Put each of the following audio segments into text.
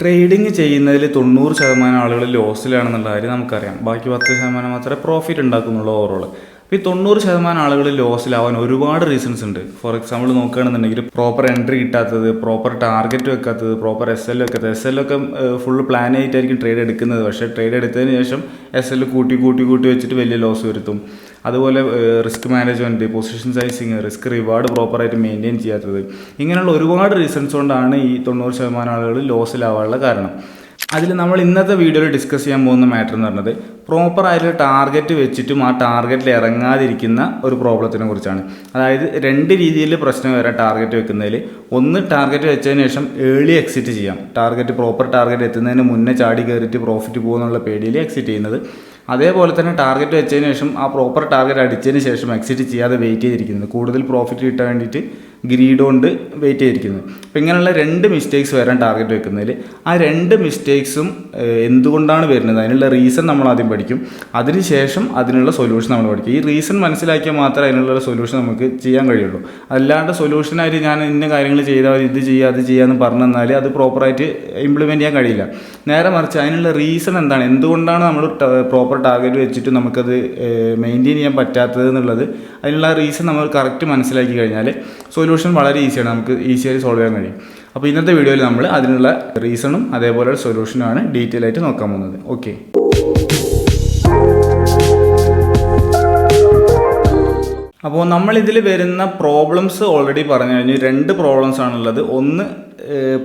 Trading ചെയ്യുന്നതിൽ 90% ആളുകൾ ലോസിലാണെന്നുള്ള കാര്യം നമുക്കറിയാം. ബാക്കി 10% മാത്രമേ പ്രോഫിറ്റ് ഉണ്ടാക്കുന്നുള്ളൂ ഓവറോൾ. അപ്പോൾ ഈ 90% ആളുകൾ ലോസിലാവാൻ ഒരുപാട് റീസൺസ് ഉണ്ട്. ഫോർ എക്സാമ്പിൾ നോക്കുകയാണെന്നുണ്ടെങ്കിൽ പ്രോപ്പർ എൻട്രി കിട്ടാത്തത്, പ്രോപ്പർ ടാർഗറ്റ് വെക്കാത്തത്, പ്രോപ്പർ SL വെക്കാത്തത്. SL ഒക്കെ ഫുൾ പ്ലാൻ ആയിട്ടായിരിക്കും ട്രേഡ് എടുക്കുന്നത്. പക്ഷേ ട്രേഡ് എടുത്തതിന് ശേഷം SL കൂട്ടി വെച്ചിട്ട് വലിയ ലോസ് വരുത്തും. അതുപോലെ risk management, position sizing, risk reward പ്രോപ്പറായിട്ട് മെയിൻറ്റെയിൻ ചെയ്യാത്തത്, ഇങ്ങനെയുള്ള ഒരുപാട് റീസൺസ് കൊണ്ടാണ് ഈ 90% ആളുകൾ ലോസിലാവാനുള്ള കാരണം. അതിൽ നമ്മൾ ഇന്നത്തെ വീഡിയോയിൽ ഡിസ്കസ് ചെയ്യാൻ പോകുന്ന മാറ്റർ എന്ന് പറഞ്ഞത് പ്രോപ്പറായിട്ട് ടാർഗറ്റ് വെച്ചിട്ടും ആ ടാർഗറ്റിൽ ഇറങ്ങാതിരിക്കുന്ന ഒരു പ്രോബ്ലത്തിനെ കുറിച്ചാണ്. അതായത് രണ്ട് രീതിയിൽ പ്രശ്നം വരാം ടാർഗറ്റ് വെക്കുന്നതിൽ. ഒന്ന്, ടാർഗറ്റ് വെച്ചതിന് ശേഷം ഏർലി എക്സിറ്റ് ചെയ്യാം. പ്രോപ്പർ ടാർഗറ്റ് എത്തുന്നതിന് മുന്നേ ചാടി കയറിയിട്ട് പ്രോഫിറ്റ് പോകുന്നുള്ള പേടിയിൽ എക്സിറ്റ് ചെയ്യുന്നത്. അതേപോലെ തന്നെ ടാർഗറ്റ് വെച്ചതിന് ശേഷം ആ പ്രോപ്പർ ടാർഗറ്റ് അടിച്ചതിന് ശേഷം എക്സിറ്റ് ചെയ്യാതെ വെയിറ്റ് ചെയ്തിരിക്കുന്നത്, കൂടുതൽ പ്രോഫിറ്റ് കിട്ടാൻ വേണ്ടിയിട്ട് ഗ്രീഡ് കൊണ്ട് വെയിറ്റ് ചെയ്തിരിക്കുന്നത്. അപ്പോൾ ഇങ്ങനെയുള്ള രണ്ട് മിസ്റ്റേക്സ് വരാൻ ടാർഗറ്റ് വെക്കുന്നതിൽ. ആ രണ്ട് മിസ്റ്റേക്സും എന്തുകൊണ്ടാണ് വരുന്നത്, അതിനുള്ള റീസൺ നമ്മൾ ആദ്യം പഠിക്കും. അതിനുശേഷം അതിനുള്ള സൊല്യൂഷൻ നമ്മൾ പഠിക്കും. ഈ റീസൺ മനസ്സിലാക്കിയാൽ മാത്രമേ അതിനുള്ള സൊല്യൂഷൻ നമുക്ക് ചെയ്യാൻ കഴിയുള്ളൂ. അല്ലാണ്ട് സൊല്യൂഷനായിട്ട് ഞാൻ ഇന്ന കാര്യങ്ങൾ ചെയ്താൽ ഇത് ചെയ്യുക അത് ചെയ്യാമെന്ന് പറഞ്ഞു തന്നാൽ അത് പ്രോപ്പറായിട്ട് ഇംപ്ലിമെൻറ്റ് ചെയ്യാൻ കഴിയില്ല. നേരെ മറിച്ച് അതിനുള്ള റീസൺ എന്താണ്, എന്തുകൊണ്ടാണ് നമ്മൾ പ്രോപ്പർ ടാർഗറ്റ് വെച്ചിട്ട് നമുക്കത് മെയിൻറ്റെയിൻ ചെയ്യാൻ പറ്റാത്തത് എന്നുള്ളത്, അതിനുള്ള റീസൺ നമ്മൾ കറക്റ്റ് മനസ്സിലാക്കി കഴിഞ്ഞാൽ സൊല്യൂഷൻ വളരെ ഈസിയാണ്, നമുക്ക് ഈസിയായി സോൾവ് ചെയ്യാൻ കഴിയും. അപ്പോൾ ഇന്നത്തെ വീഡിയോയിൽ നമ്മൾ അതിനുള്ള റീസണും അതേപോലെ സൊല്യൂഷനുമാണ് ഡീറ്റെയിൽ ആയിട്ട് നോക്കാൻ പോകുന്നത്. ഓക്കെ, അപ്പോൾ നമ്മളിതിൽ വരുന്ന പ്രോബ്ലംസ് ഓൾറെഡി പറഞ്ഞു കഴിഞ്ഞു. രണ്ട് പ്രോബ്ലംസ് ആണുള്ളത്. ഒന്ന്,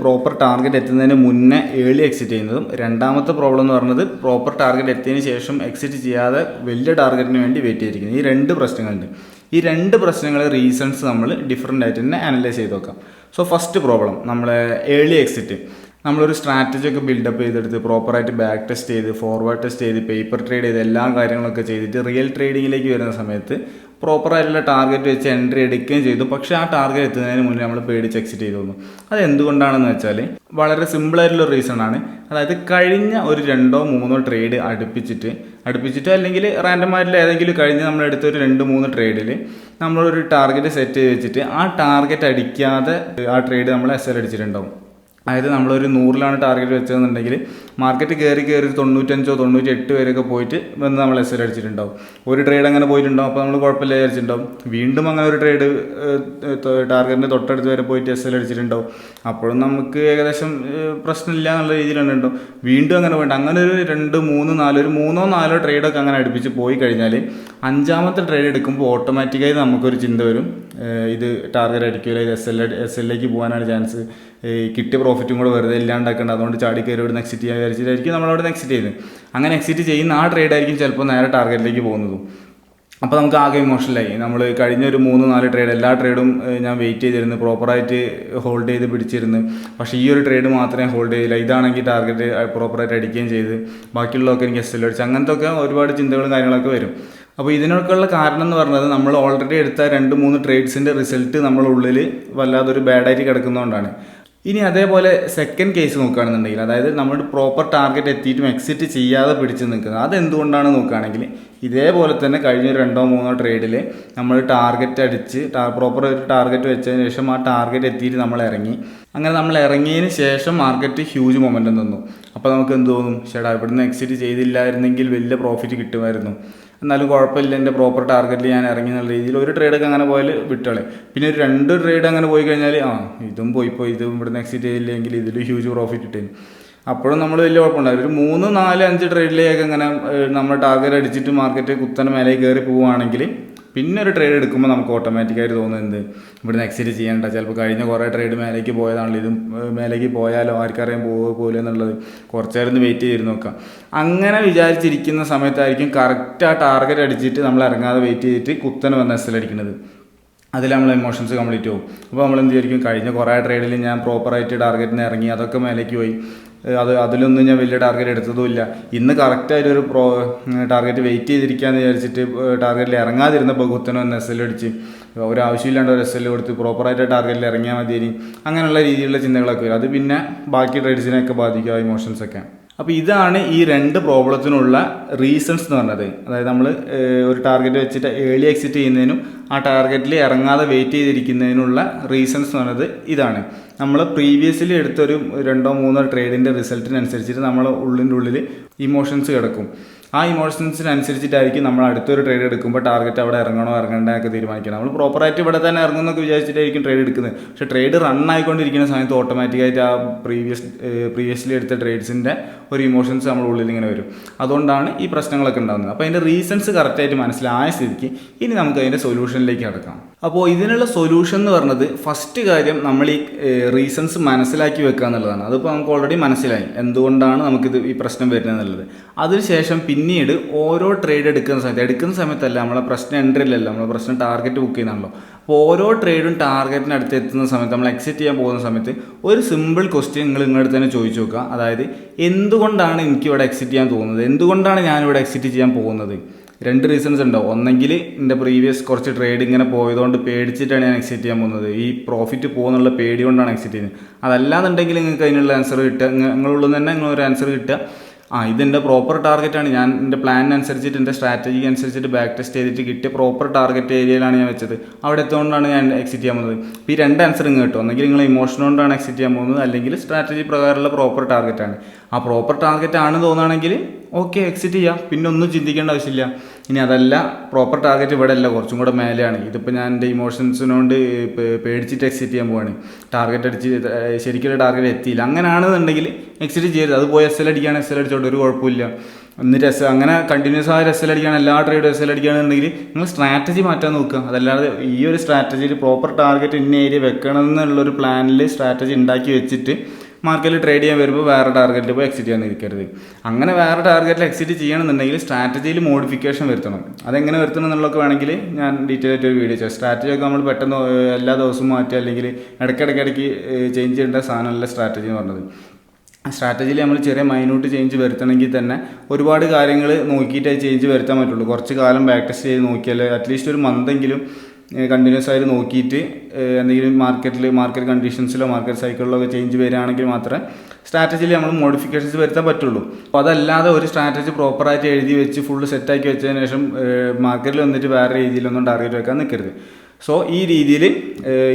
പ്രോപ്പർ ടാർഗറ്റ് എത്തുന്നതിന് മുന്നേ ഏർലി എക്സിറ്റ് ചെയ്യുന്നതും. രണ്ടാമത്തെ പ്രോബ്ലം എന്ന് പറയുന്നത് പ്രോപ്പർ ടാർഗറ്റ് എത്തിയതിന് ശേഷം എക്സിറ്റ് ചെയ്യാതെ വലിയ ടാർഗറ്റിന് വേണ്ടി വെയിറ്റ് ചെയ്തിരിക്കുന്നത്. ഈ രണ്ട് പ്രശ്നങ്ങളുണ്ട്. ഈ രണ്ട് പ്രശ്നങ്ങളെ റീസൺസ് നമ്മൾ ഡിഫറെൻ്റ് ആയിട്ട് തന്നെ അനലൈസ് ചെയ്ത് നോക്കാം. സോ ഫസ്റ്റ് പ്രോബ്ലം, നമ്മളെ ഏർലി എക്സിറ്റ്. നമ്മളൊരു സ്ട്രാറ്റജി ഒക്കെ ബിൽഡപ്പ് ചെയ്തെടുത്ത് പ്രോപ്പറായിട്ട് ബാക്ക് ടെസ്റ്റ് ചെയ്ത്, ഫോർവേഡ് ടെസ്റ്റ് ചെയ്ത്, പേപ്പർ ട്രേഡ് ചെയ്ത്, എല്ലാ കാര്യങ്ങളൊക്കെ ചെയ്തിട്ട് റിയൽ ട്രേഡിങ്ങിലേക്ക് വരുന്ന സമയത്ത് പ്രോപ്പറായിട്ടുള്ള ടാർഗറ്റ് വെച്ച് എൻട്രി എടുക്കുകയും ചെയ്തു. പക്ഷേ ആ ടാർഗറ്റ് എത്തുന്നതിന് മുന്നേ നമ്മൾ പേടിച്ച് എക്സിറ്റ് ചെയ്തു തോന്നും. അത് എന്തുകൊണ്ടാണെന്ന് വെച്ചാൽ വളരെ സിമ്പിളായിട്ടുള്ള റീസണാണ്. അതായത് കഴിഞ്ഞ ഒരു 2-3 ട്രേഡ് അടുപ്പിച്ചിട്ട് അല്ലെങ്കിൽ റാൻഡമായിട്ടുള്ള ഏതെങ്കിലും കഴിഞ്ഞ് നമ്മളെടുത്ത ഒരു 2-3 ട്രേഡിൽ നമ്മളൊരു ടാർഗറ്റ് സെറ്റ് ചെയ്ത് വെച്ചിട്ട് ആ ടാർഗറ്റ് അടിക്കാതെ ആ ട്രേഡ് നമ്മൾ SL അടിച്ചിട്ടുണ്ടാവും. അതായത് നമ്മളൊരു 100-ലാണ് ടാർഗറ്റ് വെച്ചതെന്നുണ്ടെങ്കിൽ മാർക്കറ്റ് കയറി 95-98 വരെയൊക്കെ പോയിട്ട് വന്ന് നമ്മൾ SL അടിച്ചിട്ടുണ്ടാവും. ഒരു ട്രേഡ് അങ്ങനെ പോയിട്ടുണ്ടാവും. അപ്പോൾ നമ്മൾ കുഴപ്പമില്ല വിചാരിച്ചിട്ടുണ്ടാവും. വീണ്ടും അങ്ങനെ ഒരു ട്രേഡ് ടാർഗറ്റിൻ്റെ തൊട്ടടുത്ത് വരെ പോയിട്ട് SL അടിച്ചിട്ടുണ്ടാവും. അപ്പോഴും നമുക്ക് ഏകദേശം പ്രശ്നമില്ല എന്നുള്ള രീതിയിലാണ് ഉണ്ടാവും. വീണ്ടും അങ്ങനെ പോയിട്ട് അങ്ങനെ ഒരു 3-4 ട്രേഡൊക്കെ അങ്ങനെ അടുപ്പിച്ച് പോയി കഴിഞ്ഞാൽ അഞ്ചാമത്തെ ട്രേഡ് എടുക്കുമ്പോൾ ഓട്ടോമാറ്റിക്കായി നമുക്കൊരു ചിന്ത വരും, ഇത് ടാർഗറ്റ് അടിക്കില്ല, ഇത് SL-ലേക്ക് പോകാനാണ് ചാൻസ്, കിട്ടിയ പ്രോഫിറ്റും കൂടെ വെറുതെ ഇല്ലാണ്ടാക്കേണ്ട, അതുകൊണ്ട് ചാടി കയറി ഇവിടെ എക്സിറ്റ് ചെയ്യാൻ വിചാരിച്ചിട്ടായിരിക്കും നമ്മളവിടെ എക്സിറ്റ് ചെയ്യുന്നത്. അങ്ങനെ എക്സിറ്റ് ചെയ്യുന്ന ആ ട്രേഡായിരിക്കും ചിലപ്പോൾ നേരെ ടാർഗറ്റിലേക്ക് പോകുന്നതും. അപ്പോൾ നമുക്ക് ആകെ ഇമോഷണലായി. നമ്മൾ കഴിഞ്ഞ ഒരു 3-4 ട്രേഡ് എല്ലാ ട്രേഡും ഞാൻ വെയിറ്റ് ചെയ്തിരുന്നു, പ്രോപ്പറായിട്ട് ഹോൾഡ് ചെയ്ത് പിടിച്ചിരുന്നു. പക്ഷേ ഈ ഒരു ട്രേഡ് മാത്രമേ ഹോൾഡ് ചെയ്തില്ല. ഇതാണെങ്കിൽ ടാർഗറ്റ് പ്രോപ്പറായിട്ട് അടിക്കുകയും ചെയ്ത് ബാക്കിയുള്ളതൊക്കെ എനിക്ക് SL അടിച്ച്, അങ്ങനത്തെ ഒക്കെ ഒരുപാട് ചിന്തകളും കാര്യങ്ങളൊക്കെ വരും. അപ്പോൾ ഇതിനൊക്കെയുള്ള കാരണം എന്ന് പറഞ്ഞത് നമ്മൾ ഓൾറെഡി എടുത്ത 2-3 ട്രേഡ്സിൻ്റെ റിസൾട്ട് നമ്മുടെ ഉള്ളിൽ വല്ലാതൊരു ബാഡായിട്ട് കിടക്കുന്നതുകൊണ്ടാണ്. ഇനി അതേപോലെ സെക്കൻഡ് കേസ് നോക്കുകയാണെന്നുണ്ടെങ്കിൽ, അതായത് നമ്മൾ പ്രോപ്പർ ടാർഗറ്റ് എത്തിയിട്ടും എക്സിറ്റ് ചെയ്യാതെ പിടിച്ച് നിൽക്കുന്നത്, അതെന്തുകൊണ്ടാണ് നോക്കുകയാണെങ്കിൽ ഇതേപോലെ തന്നെ കഴിഞ്ഞ 2-3 ട്രേഡിൽ നമ്മൾ ടാർഗറ്റ് അടിച്ച് പ്രോപ്പർ ഒരു ടാർഗറ്റ് വെച്ചതിന് ശേഷം ആ ടാർഗറ്റ് എത്തിയിട്ട് നമ്മൾ ഇറങ്ങി. അങ്ങനെ നമ്മൾ ഇറങ്ങിയതിന് ശേഷം മാർക്കറ്റ് ഹ്യൂജ് മൊമെൻറ്റം തന്നു. അപ്പോൾ നമുക്ക് എന്ത് തോന്നും, ചേട്ടാ ഇവിടുന്ന് എക്സിറ്റ് ചെയ്തില്ലായിരുന്നെങ്കിൽ വലിയ പ്രോഫിറ്റ് കിട്ടുമായിരുന്നു, എന്നാലും കുഴപ്പമില്ല, എൻ്റെ പ്രോപ്പർ ടാർഗറ്റിൽ ഞാൻ ഇറങ്ങി എന്നുള്ള രീതിയിൽ ഒരു ട്രേഡൊക്കെ അങ്ങനെ പോയാൽ വിട്ടോളെ. പിന്നെ ഒരു 2 ട്രേഡ് അങ്ങനെ പോയി കഴിഞ്ഞാൽ ഇതും ഇതും ഇവിടുന്ന് എക്സിറ്റ് ചെയ്തില്ലെങ്കിൽ ഇതിൽ ഹ്യൂജ് പ്രോഫിറ്റ് കിട്ടും. അപ്പോഴും നമ്മൾ വലിയ കുഴപ്പമുണ്ടാകും. ഒരു 3-4-5 ട്രേഡിലേക്ക് അങ്ങനെ നമ്മൾ ടാർഗറ്റ് അടിച്ചിട്ട് മാർക്കറ്റ് കുത്തനെ മേലേക്ക് കയറി പോവുകയാണെങ്കിൽ പിന്നെ ഒരു ട്രേഡ് എടുക്കുമ്പോൾ നമുക്ക് ഓട്ടോമാറ്റിക്കായിട്ട് തോന്നുന്നത് ഇവിടുന്ന് എക്സിറ്റ് ചെയ്യേണ്ട, ചിലപ്പോൾ കഴിഞ്ഞ കുറേ ട്രേഡ് മേലേക്ക് പോയതാണല്ലോ, ഇതും മേലേക്ക് പോയാലോ ആർക്കറിയാൻ പോലെ എന്നുള്ളത്, കുറച്ച് നേരം വെയിറ്റ് ചെയ്ത് നോക്കാം. അങ്ങനെ വിചാരിച്ചിരിക്കുന്ന സമയത്തായിരിക്കും കറക്റ്റ് ആ ടാർഗറ്റ് അടിച്ചിട്ട് നമ്മൾ ഇറങ്ങാതെ വെയിറ്റ് ചെയ്തിട്ട് കുത്തനെ വന്ന് SL അടിക്കുന്നത്. അതിൽ നമ്മൾ ഇമോഷൻസ് കംപ്ലീറ്റ് പോകും. അപ്പോൾ നമ്മൾ എന്ത് വിചാരിക്കും, കഴിഞ്ഞ കുറേ ട്രേഡിൽ ഞാൻ പ്രോപ്പറായിട്ട് ടാർഗറ്റിന് ഇറങ്ങി, അതൊക്കെ മേലേക്ക് പോയി, അതിലൊന്നും ഞാൻ വലിയ ടാർഗറ്റ് എടുത്തതുമില്ല. ഇന്ന് കറക്റ്റായിട്ടൊരു ടാർഗറ്റ് വെയിറ്റ് ചെയ്തിരിക്കാമെന്ന് വിചാരിച്ചിട്ട് ടാർഗറ്റിൽ ഇറങ്ങാതിരുന്നപ്പോൾ കുത്തനെ ഒന്ന് SL അടിച്ച്, ഒരാവശ്യമില്ലാണ്ട് ഒരു SL കൊടുത്ത് പ്രോപ്പറായിട്ട് ടാർഗറ്റിൽ ഇറങ്ങിയാൽ മതി. അങ്ങനെയുള്ള രീതിയിലുള്ള ചിന്തകളൊക്കെ വരും. അത് പിന്നെ ബാക്കി ട്രേഡ്സിനെയൊക്കെ ബാധിക്കുക, ഇമോഷൻസൊക്കെ. അപ്പോൾ ഇതാണ് ഈ രണ്ട് പ്രോബ്ലത്തിനുള്ള റീസൺസ് എന്ന് പറഞ്ഞത്. അതായത് നമ്മൾ ഒരു ടാർഗറ്റ് വെച്ചിട്ട് ഏർലി എക്സിറ്റ് ചെയ്യുന്നതിനും ആ ടാർഗറ്റിൽ ഇറങ്ങാതെ വെയിറ്റ് ചെയ്തിരിക്കുന്നതിനുള്ള റീസൺസ് എന്ന് പറയുന്നത് ഇതാണ്. നമ്മൾ പ്രീവിയസ്ലി എടുത്തൊരു 2-3 ട്രേഡിൻ്റെ റിസൾട്ടിനനുസരിച്ചിട്ട് നമ്മൾ ഉള്ളിൽ ഇമോഷൻസ് കിടക്കും. ആ ഇമോഷൻസിനനുസരിച്ചിട്ടായിരിക്കും നമ്മൾ അടുത്തൊരു ട്രേഡ് എടുക്കുമ്പോൾ ടാർഗറ്റ് അവിടെ ഇറങ്ങണോ ഇറങ്ങണ്ടൊക്കെ തീരുമാനിക്കണം. നമ്മൾ പ്രോപ്പറായിട്ട് ഇവിടെ തന്നെ ഇറങ്ങുന്നൊക്കെ വിചാരിച്ചിട്ടായിരിക്കും ട്രേഡ് എടുക്കുന്നത്. പക്ഷേ ട്രേഡ് റൺ ആയിക്കൊണ്ടിരിക്കുന്ന സമയത്ത് ഓട്ടോമാറ്റിക്കായിട്ട് ആ പ്രീവിയസ്ലി എടുത്ത ട്രേഡ്സിൻ്റെ ഒരു ഇമോഷൻസ് നമ്മുടെ ഉള്ളിൽ ഇങ്ങനെ വരും. അതുകൊണ്ടാണ് ഈ പ്രശ്നങ്ങളൊക്കെ ഉണ്ടാകുന്നത്. അപ്പോൾ അതിൻ്റെ റീസൺസ് കറക്റ്റായിട്ട് മനസ്സിലായ സ്ഥിതിക്ക് ഇനി നമുക്ക് അതിൻ്റെ സൊല്യൂഷനിലേക്ക് കിടക്കാം. അപ്പോൾ ഇതിനുള്ള സൊല്യൂഷൻ എന്ന് പറഞ്ഞത് ഫസ്റ്റ് കാര്യം നമ്മൾ ഈ റീസൺസ് മനസ്സിലാക്കി വെക്കുക എന്നുള്ളതാണ്. അതിപ്പോൾ നമുക്ക് ഓൾറെഡി മനസ്സിലായി എന്തുകൊണ്ടാണ് നമുക്കിത് ഈ പ്രശ്നം വരുന്നത് എന്നുള്ളത്. അതിനുശേഷം പിന്നീട് ഓരോ ട്രേഡ് എടുക്കുന്ന സമയത്തല്ല നമ്മളെ പ്രശ്നം എൻട്രിയിലല്ല, നമ്മളെ പ്രശ്നം ടാർഗറ്റ് ബുക്ക് ചെയ്യുന്നതാണല്ലോ. അപ്പോൾ ഓരോ ട്രേഡും ടാർഗറ്റിനടുത്ത് എത്തുന്ന സമയത്ത് നമ്മൾ എക്സിറ്റ് ചെയ്യാൻ പോകുന്ന സമയത്ത് ഒരു സിമ്പിൾ ക്വസ്റ്റ്യൻ നിങ്ങളുടെ തന്നെ ചോദിച്ചു നോക്കുക. അതായത് എന്തുകൊണ്ടാണ് എനിക്കിവിടെ എക്സിറ്റ് ചെയ്യാൻ തോന്നുന്നത്, എന്തുകൊണ്ടാണ് ഞാനിവിടെ എക്സിറ്റ് ചെയ്യാൻ പോകുന്നത്. 2 റീസൺസ് ഉണ്ടാവും. ഒന്നെങ്കിൽ എൻ്റെ പ്രീവിയസ് കുറച്ച് ട്രേഡ് ഇങ്ങനെ പോയതുകൊണ്ട് പേടിച്ചിട്ടാണ് ഞാൻ എക്സിറ്റ് ചെയ്യാൻ പോകുന്നത്, ഈ പ്രോഫിറ്റ് പോകുന്നുള്ള പേടി കൊണ്ടാണ് എക്സിറ്റ് ചെയ്യുന്നത്. അതല്ലാന്നുണ്ടെങ്കിൽ നിങ്ങൾക്ക് അതിനുള്ള ആൻസർ കിട്ടുക, നിങ്ങളുള്ളിൽ നിന്ന് തന്നെ നിങ്ങളൊരു ആൻസർ കിട്ടുക, ഇതെൻ്റെ പ്രോപ്പർ ടാർഗറ്റാണ്, ഞാൻ എൻ്റെ പ്ലാനിനനുസരിച്ചിട്ട് എൻ്റെ സ്ട്രാറ്റജിക്ക് അനുസരിച്ചിട്ട് ബാക്ക് ടെസ്റ്റ് ചെയ്തിട്ട് കിട്ടിയ പ്രോപ്പർ ടാർഗറ്റ് ഏരിയയിലാണ് ഞാൻ വെച്ചത്, അവിടെ എത്തുകൊണ്ടാണ് ഞാൻ എക്സിറ്റ് ചെയ്യാൻ പോകുന്നത്. ഇപ്പോൾ ഈ 2 ആൻസർ ഇങ്ങ് കിട്ടും. ഒന്നെങ്കിൽ നിങ്ങൾ ഇമോഷൻ കൊണ്ടാണ് എക്സിറ്റ് ചെയ്യാൻ പോകുന്നത്, അല്ലെങ്കിൽ സ്ട്രാറ്റജി പ്രകാരമുള്ള പ്രോപ്പർ ടാർഗറ്റാണ്. ആ പ്രോപ്പർ ടാർഗറ്റ് ആണ് തോന്നുകയാണെങ്കിൽ ഓക്കെ എക്സിറ്റ് ചെയ്യാം, പിന്നെ ഒന്നും ചിന്തിക്കേണ്ട ആവശ്യമില്ല. ഇനി അതല്ല പ്രോപ്പർ ടാർഗറ്റ് ഇവിടെ അല്ല, കുറച്ചും കൂടെ മേലെയാണ്, ഇതിപ്പോൾ ഞാൻ എൻ്റെ ഇമോഷൻസിനോണ്ട് പേടിച്ചിട്ട് എക്സിറ്റ് ചെയ്യാൻ പോവാണ്, ടാർഗറ്റ് അടിച്ച് ശരിക്കും ടാർഗറ്റ് എത്തിയില്ല, അങ്ങനെയാണെന്നുണ്ടെങ്കിൽ എക്സിറ്റ് ചെയ്യരുത്. അത് പോയി SL അടിക്കുകയാണ്, SL അടിച്ചോട്ട് ഒരു കുഴപ്പമില്ല. എന്നിട്ട് അങ്ങനെ കണ്ടിന്യൂസ് ആയ SL അടിക്കുകയാണ്, എല്ലാ ട്രേഡും SL അടിക്കുകയാണെന്നുണ്ടെങ്കിൽ നിങ്ങൾ സ്ട്രാറ്റജി മാറ്റാൻ നോക്കുക. അതല്ലാതെ ഈ ഒരു സ്ട്രാറ്റജിയിൽ പ്രോപ്പർ ടാർഗറ്റ് ഇന്ന ഏരിയ വെക്കണം എന്നുള്ളൊരു പ്ലാനിൽ സ്ട്രാറ്റജി ഉണ്ടാക്കി വെച്ചിട്ട് മാർക്കറ്റിൽ ട്രേഡ് ചെയ്യാൻ വരുമ്പോൾ വേറെ ടാർഗറ്റിൽ പോയി എക്സിറ്റ് ചെയ്യാൻ ഇരിക്കരുത്. അങ്ങനെ വേറെ ടാർഗറ്റിൽ എക്സിറ്റ് ചെയ്യണമെന്നുണ്ടെങ്കിൽ സ്ട്രാറ്റജിയിൽ മോഡിഫിക്കേഷൻ വരുത്തണം. അതെങ്ങനെ വരുത്തണം എന്നുള്ളതൊക്കെ വേണമെങ്കിൽ ഞാൻ ഡീറ്റെയിൽ ആയിട്ട് ഒരു വീഡിയോ ചെയ്യാം. സ്ട്രാറ്റജിയൊക്കെ നമ്മൾ പെട്ടെന്ന് എല്ലാ ദിവസവും മാറ്റുക, അല്ലെങ്കിൽ ഇടയ്ക്കിടയ്ക്ക് ചേഞ്ച് ചെയ്യേണ്ട സാധനമല്ല സ്ട്രാറ്റജി എന്ന് പറഞ്ഞത്. സ്ട്രാറ്റജിയിൽ നമ്മൾ ചെറിയ മൈന്യൂട്ട് ചേഞ്ച് വരുത്തണമെങ്കിൽ തന്നെ ഒരുപാട് കാര്യങ്ങൾ നോക്കിയിട്ടേ ചേഞ്ച് വരുത്താൻ പറ്റുള്ളൂ. കുറച്ച് കാലം ബാക്ക് ടെസ്റ്റ് ചെയ്ത് നോക്കിയാൽ അറ്റ്ലീസ്റ്റ് ഒരു മന്തെങ്കിലും കണ്ടിന്യൂസ് ആയിട്ട് നോക്കിയിട്ട് എന്തെങ്കിലും മാർക്കറ്റ് കണ്ടീഷൻസിലോ മാർക്കറ്റ് സൈക്കിളിലോ ഒക്കെ ചേഞ്ച് വരികയാണെങ്കിൽ മാത്രമേ സ്ട്രാറ്റജിയിൽ നമ്മൾ മോഡിഫിക്കേഷൻസ് വരുത്താൻ പറ്റുള്ളൂ. അപ്പോൾ അതല്ലാതെ ഒരു സ്ട്രാറ്റജി പ്രോപ്പറായിട്ട് എഴുതി വെച്ച് ഫുള്ള് സെറ്റാക്കി വെച്ചതിന് ശേഷം മാർക്കറ്റിൽ വന്നിട്ട് വേറെ രീതിയിലൊന്നും ടാർഗറ്റ് വെക്കാൻ നിൽക്കരുത്. സോ ഈ രീതിയിൽ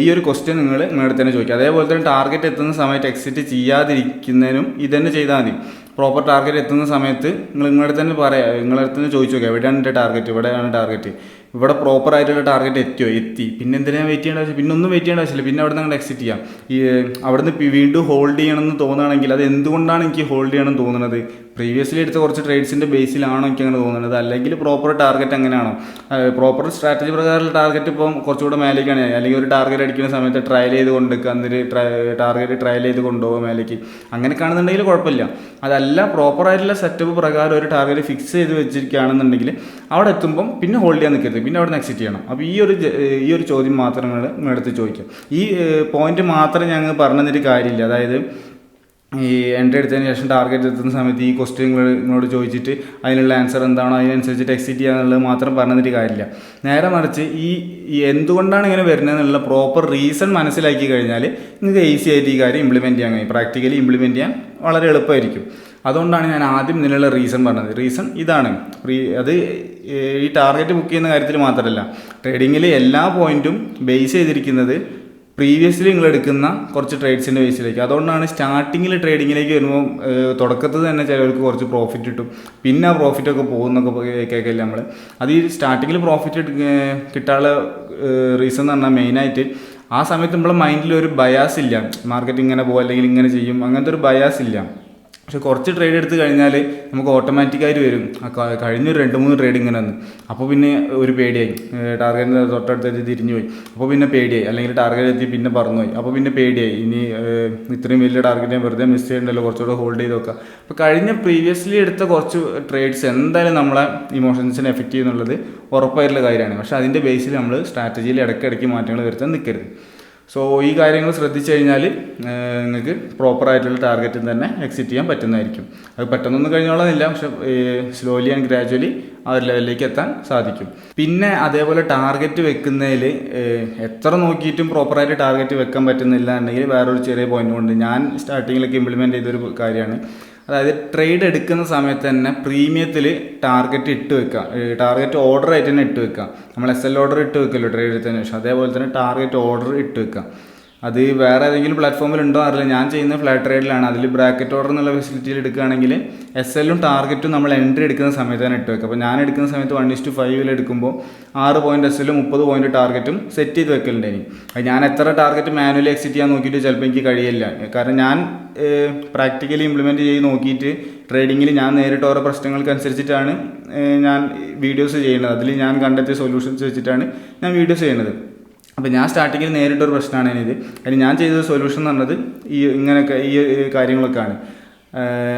ഈ ഒരു ക്വസ്റ്റ്യൻ നിങ്ങളുടെ തന്നെ ചോദിക്കുക. അതേപോലെ തന്നെ ടാർഗറ്റ് എത്തുന്ന സമയത്ത് എക്സിറ്റ് ചെയ്യാതിരിക്കുന്നതിനും ഇതന്നെ ചെയ്താൽ മതി. പ്രോപ്പർ ടാർഗറ്റ് എത്തുന്ന സമയത്ത് നിങ്ങളുടെ തന്നെ പറയാം, നിങ്ങളുടെ തന്നെ ചോദിച്ചു നോക്കുക, എവിടെയാണ് എൻ്റെ ടാർഗറ്റ്, ഇവിടെയാണ് ടാർഗറ്റ്, ഇവിടെ പ്രോപ്പർ ആയിട്ടുള്ള ടാർഗറ്റ് എത്തി, പിന്നെ എന്തിനാണ് വെയിറ്റ് ചെയ്യേണ്ട ആവശ്യം, പിന്നെ ഒന്നും വെയിറ്റ് ചെയ്യേണ്ട ആവശ്യമില്ല, പിന്നെ അവിടെ നിന്ന് അങ്ങോട്ട് എക്സിറ്റ് ചെയ്യാം. അവിടെ നിന്ന് വീണ്ടും ഹോൾഡ് ചെയ്യണമെന്ന് തോന്നുകയാണെങ്കിൽ അത് എന്തുകൊണ്ടാണ് എനിക്ക് ഹോൾഡ് ചെയ്യണമെന്ന് തോന്നുന്നത്, പ്രീവിയസ്ലി എടുത്ത കുറച്ച് ട്രേഡ്സിൻ്റെ ബേസിലാണോ എനിക്ക് അങ്ങനെ തോന്നുന്നത്, അല്ലെങ്കിൽ പ്രോപ്പർ ടാർഗറ്റ് എങ്ങനെയാണോ, പ്രോപ്പർ സ്ട്രാറ്റജി പ്രകാരമുള്ള ടാർഗറ്റ് ഇപ്പം കുറച്ചുകൂടെ മേലേക്കാണ്, അല്ലെങ്കിൽ ഒരു ടാർഗറ്റ് അടിക്കുന്ന സമയത്ത് ട്രയൽ ചെയ്ത് കൊണ്ടുവയ്ക്കുക, എന്നിട്ട് ടാർഗറ്റ് ട്രയൽ ചെയ്ത് കൊണ്ടുപോകുക മേലേക്ക്, അങ്ങനെ കാണുന്നുണ്ടെങ്കിൽ കുഴപ്പമില്ല. അതല്ല പ്രോപ്പറായിട്ടുള്ള സെറ്റപ്പ് പ്രകാരം ഒരു ടാർഗറ്റ് ഫിക്സ് ചെയ്ത് വെച്ചിരിക്കുകയാണെന്നുണ്ടെങ്കിൽ അവിടെ എത്തുമ്പം പിന്നെ ഹോൾഡ് ചെയ്യാൻ നിൽക്കരുത്, പിന്നെ അവിടെ നിന്ന് എക്സിറ്റ് ചെയ്യണം. അപ്പോൾ ഈ ഒരു ചോദ്യം മാത്രം നിങ്ങളടുത്ത് ചോദിക്കാം. ഈ പോയിന്റ് മാത്രം ഞങ്ങൾ പറഞ്ഞു തന്നിട്ട് കാര്യമില്ല. അതായത് ഈ എൻട്രി എടുത്തതിന് ശേഷം ടാർഗറ്റ് എത്തുന്ന സമയത്ത് ഈ ക്വസ്റ്റ്യൻ നിങ്ങളോട് ചോദിച്ചിട്ട് അതിനുള്ള ആൻസർ എന്താണോ അതിനനുസരിച്ചിട്ട് എക്സിറ്റ് ചെയ്യാന്നുള്ളത് മാത്രം പറഞ്ഞു തന്നിട്ട് കാര്യമില്ല. നേരെ മറിച്ച് ഈ എന്തുകൊണ്ടാണ് ഇങ്ങനെ വരുന്നതെന്നുള്ള പ്രോപ്പർ റീസൺ മനസ്സിലാക്കി കഴിഞ്ഞാൽ നിങ്ങൾക്ക് ഈസി ആയിട്ട് ഈ കാര്യം ഇംപ്ലിമെൻറ്റ് ചെയ്യാൻ കഴിയും. പ്രാക്ടിക്കലി ഇംപ്ലിമെൻറ്റ് ചെയ്യാൻ വളരെ എളുപ്പമായിരിക്കും. അതുകൊണ്ടാണ് ഞാൻ ആദ്യം ഇതിനുള്ള റീസൺ പറഞ്ഞത്. റീസൺ ഇതാണ്. അത് ഈ ടാർഗറ്റ് ബുക്ക് ചെയ്യുന്ന കാര്യത്തിൽ മാത്രമല്ല, ട്രേഡിങ്ങിൽ എല്ലാ പോയിന്റും ബേസ് ചെയ്തിരിക്കുന്നത് പ്രീവിയസ്ലി നിങ്ങൾ എടുക്കുന്ന കുറച്ച് ട്രേഡ്സിൻ്റെ ബേസിലേക്ക്. അതുകൊണ്ടാണ് സ്റ്റാർട്ടിങ്ങിൽ ട്രേഡിങ്ങിലേക്ക് വരുമ്പോൾ തുടക്കത്തിൽ തന്നെ ചിലവർക്ക് കുറച്ച് പ്രോഫിറ്റ് കിട്ടും, പിന്നെ ആ പ്രോഫിറ്റൊക്കെ പോകുന്നൊക്കെ കേൾക്കില്ല നമ്മൾ. അത് ഈ സ്റ്റാർട്ടിങ്ങിൽ പ്രോഫിറ്റ് കിട്ടാനുള്ള റീസൺ എന്ന് പറഞ്ഞാൽ മെയിനായിട്ട് ആ സമയത്ത് നമ്മളെ മൈൻഡിൽ ഒരു ബയാസ് ഇല്ല, മാർക്കറ്റ് ഇങ്ങനെ പോകും അല്ലെങ്കിൽ ഇങ്ങനെ ചെയ്യും, അങ്ങനത്തെ ഒരു ബയാസ് ഇല്ല. പക്ഷെ കുറച്ച് ട്രേഡ് എടുത്ത് കഴിഞ്ഞാൽ നമുക്ക് ഓട്ടോമാറ്റിക്കായിട്ട് വരും, കഴിഞ്ഞൊരു 2-3 ട്രേഡ് ഇങ്ങനെ വന്ന്, അപ്പോൾ പിന്നെ ഒരു പേടിയായി, ടാർഗറ്റിന് തൊട്ടടുത്ത് തിരിഞ്ഞു പോയി, അപ്പോൾ പിന്നെ പേടിയായി, അല്ലെങ്കിൽ ടാർഗറ്റ് എത്തി പിന്നെ പറന്നുപോയി, അപ്പോൾ പിന്നെ പേടിയായി, ഇനി ഇത്രയും വലിയ ടാർഗറ്റ് വെറുതെ മിസ് ചെയ്യണ്ടല്ലോ, കുറച്ചുകൂടെ ഹോൾഡ് ചെയ്ത് നോക്കുക. അപ്പോൾ കഴിഞ്ഞ പ്രീവിയസ്ലി എടുത്ത കുറച്ച് ട്രേഡ്സ് എന്തായാലും നമ്മളെ ഇമോഷൻസിനെ എഫക്റ്റ് ചെയ്യുന്നുള്ളത് ഉറപ്പായിട്ടുള്ള കാര്യമാണ്. പക്ഷേ അതിൻ്റെ ബേസിൽ നമ്മൾ സ്ട്രാറ്റജിയിൽ ഇടയ്ക്കിടയ്ക്ക് മാറ്റങ്ങൾ വരുത്താൻ നിൽക്കരുത്. സോ ഈ കാര്യങ്ങൾ ശ്രദ്ധിച്ചു കഴിഞ്ഞാൽ നിങ്ങൾക്ക് പ്രോപ്പറായിട്ടുള്ള ടാർഗറ്റിൽ തന്നെ എക്സിറ്റ് ചെയ്യാൻ പറ്റുന്നതായിരിക്കും. അത് പെട്ടെന്നൊന്നും കഴിഞ്ഞോളന്നില്ല, പക്ഷെ സ്ലോലി ആൻഡ് ഗ്രാജുവലി ആ ഒരു ലെവലിലേക്ക് എത്താൻ സാധിക്കും. പിന്നെ അതേപോലെ ടാർഗറ്റ് വെക്കുന്നതിൽ എത്ര നോക്കിയിട്ടും പ്രോപ്പറായിട്ട് ടാർഗറ്റ് വെക്കാൻ പറ്റുന്നില്ല എന്നുണ്ടെങ്കിൽ വേറൊരു ചെറിയ പോയിന്റ് കൊണ്ട് ഞാൻ സ്റ്റാർട്ടിങ്ങിലൊക്കെ ഇംപ്ലിമെൻറ്റ് ചെയ്തൊരു കാര്യമാണ്. അതായത് ട്രേഡ് എടുക്കുന്ന സമയത്ത് തന്നെ പ്രീമിയത്തിൽ ടാർഗറ്റ് ഇട്ട് വെക്കാം, ടാർഗറ്റ് ഓർഡർ ആയിട്ട് തന്നെ ഇട്ട് വെക്കാം. നമ്മൾ SL ഓർഡർ ഇട്ട് വെക്കുമല്ലോ ട്രേഡ് എടുത്തതിന് ശേഷം, അതേപോലെ തന്നെ ടാർഗറ്റ് ഓർഡർ ഇട്ട് വെക്കാം. അത് വേറെ ഏതെങ്കിലും പ്ലാറ്റ്ഫോമിൽ ഉണ്ടോ അറിയില്ല, ഞാൻ ചെയ്യുന്ന ഫ്ലാറ്റ് ട്രേഡിലാണ്. അതിൽ ബ്രാക്കറ്റ് ഓർഡർ എന്നുള്ള ഫെസിലിറ്റിയിൽ എടുക്കുകയാണെങ്കിൽ SLഉം ടാർഗറ്റും നമ്മൾ എൻട്രി എടുക്കുന്ന സമയത്ത് തന്നെ ഇട്ട് വെക്കുക. അപ്പോൾ ഞാൻ എടുക്കുന്ന സമയത്ത് 1:5 എടുക്കുമ്പോൾ 6 പോയിന്റ് SLഉം 30 പോയിന്റ് ടാർഗറ്റും സെറ്റ് ചെയ്ത് വെക്കലുണ്ട്. അത് ഞാൻ എത്ര ടാർഗറ്റ് മാനുവലി എക്സിറ്റ് ചെയ്യാൻ നോക്കിയിട്ട് ചിലപ്പോൾ എനിക്ക് കഴിയില്ല. കാരണം ഞാൻ പ്രാക്ടിക്കലി ഇംപ്ലിമെൻറ്റ് ചെയ്ത് നോക്കിയിട്ട് ട്രേഡിങ്ങിൽ ഞാൻ നേരിട്ട് ഓരോ പ്രശ്നങ്ങൾക്കനുസരിച്ചിട്ടാണ് ഞാൻ വീഡിയോസ് ചെയ്യുന്നത്. അതിൽ ഞാൻ കണ്ടെത്തിയ സൊല്യൂഷൻസ് വെച്ചിട്ടാണ് ഞാൻ വീഡിയോസ് ചെയ്യുന്നത്. അപ്പോൾ ഞാൻ സ്റ്റാർട്ടിങ്ങിൽ നേരിട്ടൊരു പ്രശ്നമാണ് ഇത്. അതിന് ഞാൻ ചെയ്ത സൊല്യൂഷൻ എന്ന് പറഞ്ഞത് ഈ കാര്യങ്ങളൊക്കെയാണ്.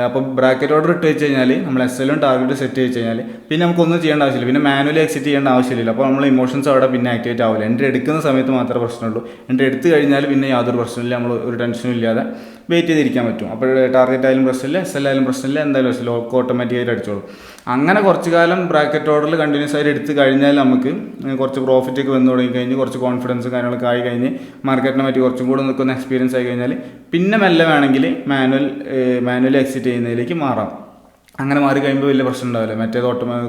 അപ്പോൾ ബ്രാക്കറ്റ് ഓർഡർ ഇട്ട് വെച്ച് കഴിഞ്ഞാൽ നമ്മൾ SLഉം ടാർഗറ്റ് സെറ്റ് വെച്ച് കഴിഞ്ഞാൽ പിന്നെ നമുക്കൊന്നും ചെയ്യേണ്ട ആവശ്യമില്ല, പിന്നെ മാനുവലി എക്സിറ്റ് ചെയ്യേണ്ട ആവശ്യമില്ല. അപ്പോൾ നമ്മൾ ഇമോഷൻസ് അവിടെ പിന്നെ ആക്ടിവേറ്റ് ആവില്ല. എൻട്രി എടുക്കുന്ന സമയത്ത് മാത്രമേ പ്രശ്നമുള്ളൂ. എൻട്രി എടുത്തു കഴിഞ്ഞാൽ പിന്നെ യാതൊരു പ്രശ്നമില്ല, നമ്മൾ ഒരു ടെൻഷനും ഇല്ലാതെ വെയിറ്റ് ചെയ്തിരിക്കാൻ പറ്റും. അപ്പോൾ ടാർഗറ്റ് ആയാലും പ്രശ്നമില്ല, SL ആയാലും പ്രശ്നമില്ല, എന്തായാലും പ്രശ്നമില്ല, ഓട്ടോമാറ്റിക്കായിട്ട് അടിച്ചോളൂ. അങ്ങനെ കുറച്ച് കാലം ബ്രാക്കറ്റ് ഓർഡറിൽ കണ്ടിന്യൂസ് ആയിട്ട് എടുത്ത് കഴിഞ്ഞാൽ നമുക്ക് കുറച്ച് പ്രോഫിറ്റ് ഒക്കെ വന്നു തുടങ്ങി കഴിഞ്ഞ് കുറച്ച് കോൺഫിഡൻസും കാര്യങ്ങളൊക്കെ ആയി കഴിഞ്ഞ് മാർക്കറ്റിനെ പറ്റി കുറച്ചും കൂടെ നിൽക്കുന്ന എക്സ്പീരിയൻസ് ആയി കഴിഞ്ഞാൽ പിന്നെ മെല്ലെ വേണമെങ്കിൽ മാനുവലി എക്സിറ്റ് ചെയ്യുന്നതിലേക്ക് മാറാം. അങ്ങനെ മാറി കഴിയുമ്പോൾ വലിയ പ്രശ്നം ഉണ്ടാവില്ല. മറ്റേത്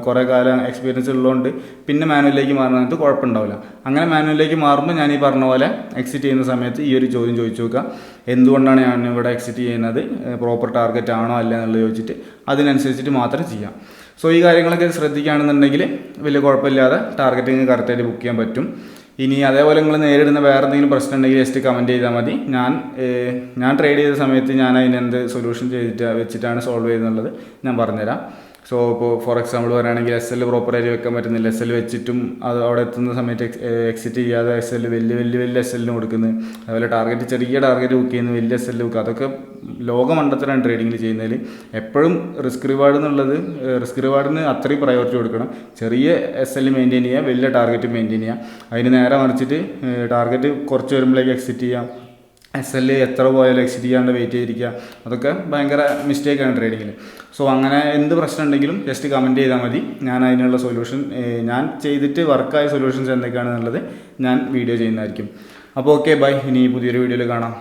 കുറേ കാലം എക്സ്പീരിയൻസ് ഉള്ളതുകൊണ്ട് പിന്നെ മാനുവലിലേക്ക് മാറുന്നത് കുഴപ്പമുണ്ടാവില്ല. അങ്ങനെ മാനുവലിലേക്ക് മാറുമ്പോൾ ഞാൻ ഈ പറഞ്ഞ പോലെ എക്സിറ്റ് ചെയ്യുന്ന സമയത്ത് ഈ ഒരു ചോദ്യം ചോദിച്ചു നോക്കുക, എന്തുകൊണ്ടാണ് ഞാൻ ഇവിടെ എക്സിറ്റ് ചെയ്യുന്നത്, പ്രോപ്പർ ടാർഗറ്റ് ആണോ അല്ല എന്നുള്ളത് ചോദിച്ചിട്ട് അതിനനുസരിച്ചിട്ട് മാത്രം ചെയ്യാം. സോ ഈ കാര്യങ്ങളൊക്കെ ശ്രദ്ധിക്കുകയാണെന്നുണ്ടെങ്കിൽ വലിയ കുഴപ്പമില്ലാതെ ടാർഗറ്റിങ് കറക്റ്റായിട്ട് ബുക്ക് ചെയ്യാൻ പറ്റും. ഇനി അതേപോലെ നിങ്ങൾ നേരിടുന്ന വേറെ എന്തെങ്കിലും പ്രശ്നം ഉണ്ടെങ്കിൽ ജസ്റ്റ് കമൻറ്റ് ചെയ്താൽ മതി. ഞാൻ ട്രേഡ് ചെയ്ത സമയത്ത് ഞാൻ അതിനെന്ത് സൊല്യൂഷൻ വെച്ചിട്ടാണ് സോൾവ് ചെയ്യുന്നുള്ളത് ഞാൻ പറഞ്ഞുതരാം. സോ ഇപ്പോൾ ഫോർ എക്സാമ്പിൾ പറയുകയാണെങ്കിൽ SL പ്രോപ്പറായിട്ട് വെക്കാൻ പറ്റുന്നില്ല, SL വെച്ചിട്ടും അത് അവിടെ എത്തുന്ന സമയത്ത് എക്സിറ്റ് ചെയ്യാതെ SL വലിയ SLന് കൊടുക്കുന്നത്, അതുപോലെ ചെറിയ ടാർഗറ്റ് ബുക്ക് ചെയ്യുന്നത് വലിയ SL ബുക്ക്, അതൊക്കെ ലോകമണ്ടത്തിലാണ് ട്രേഡിങ്ങിൽ ചെയ്യുന്നതിൽ. എപ്പോഴും റിസ്ക് റിവാർഡിന് അത്രയും പ്രയോറിറ്റി കൊടുക്കണം. ചെറിയ SL മെയിൻറ്റെയിൻ ചെയ്യുക, വലിയ ടാർഗറ്റ് മെയിൻറ്റെയിൻ ചെയ്യുക. അതിന് നേരെ മറിച്ചിട്ട് ടാർഗറ്റ് കുറച്ച് വരുമ്പോഴേക്ക് എക്സിറ്റ് ചെയ്യാം, SL എത്ര പോയാലും എക്സിറ്റ് ചെയ്യാണ്ട് വെയിറ്റ് ചെയ്തിരിക്കുക, അതൊക്കെ ഭയങ്കര മിസ്റ്റേക്കാണ് ട്രേഡിങ്ങിൽ. സോ അങ്ങനെ എന്ത് പ്രശ്നം ഉണ്ടെങ്കിലും ജസ്റ്റ് കമൻറ്റ് ചെയ്താൽ മതി. ഞാൻ അതിനുള്ള സൊല്യൂഷൻ ഞാൻ ചെയ്തിട്ട് വർക്കായ സൊല്യൂഷൻസ് എന്തൊക്കെയാണെന്നുള്ളത് ഞാൻ വീഡിയോ ചെയ്യുന്നതായിരിക്കും. അപ്പോൾ ഓക്കെ, ബൈ. ഇനി പുതിയൊരു വീഡിയോയിൽ കാണാം.